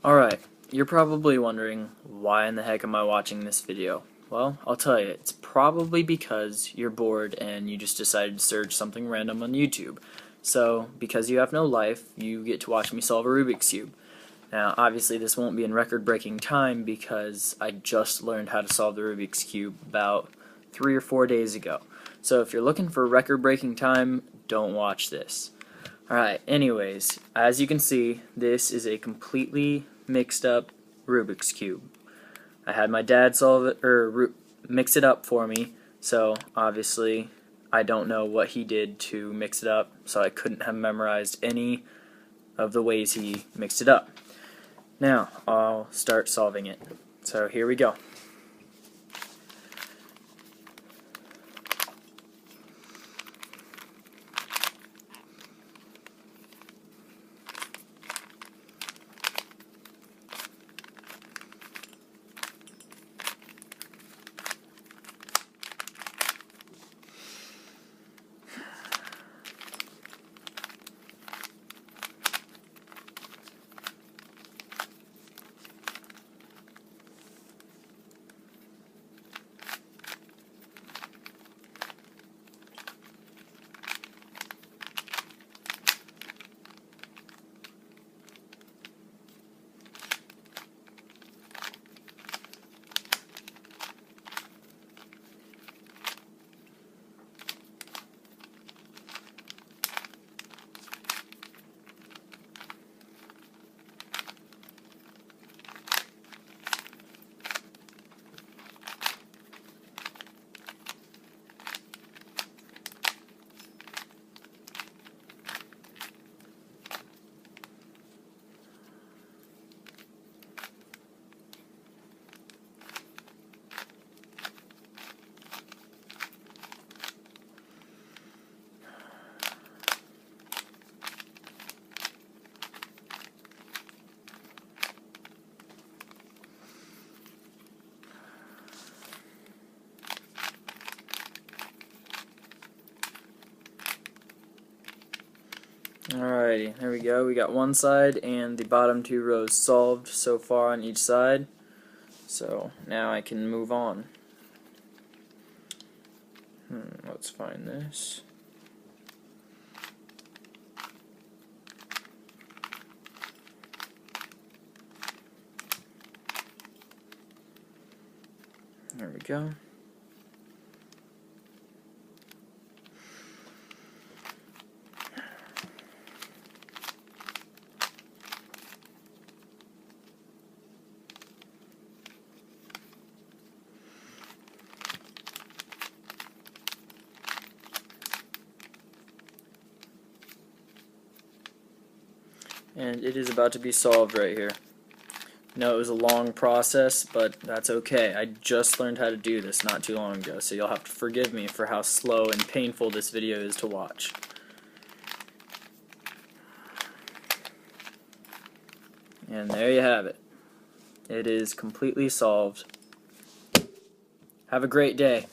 Alright, you're probably wondering, why in the heck am I watching this video? Well, I'll tell you, it's probably because you're bored and you just decided to search something random on YouTube. So, because you have no life, you get to watch me solve a Rubik's Cube. Now, obviously this won't be in record-breaking time because I just learned how to solve the Rubik's Cube about 3 or 4 days ago. So if you're looking for record-breaking time, don't watch this. Alright, anyways, as you can see, this is a completely mixed up Rubik's Cube. I had my dad solve it, or mix it up for me, so obviously I don't know what he did to mix it up, so I couldn't have memorized any of the ways he mixed it up. Now, I'll start solving it. So here we go. Alrighty, there we go. We got one side and the bottom two rows solved so far on each side. So now I can move on. Let's find this. There we go. And it is about to be solved right here. No, it was a long process, but that's okay. I just learned how to do this not too long ago, so you'll have to forgive me for how slow and painful this video is to watch. And there you have it. It is completely solved. Have a great day.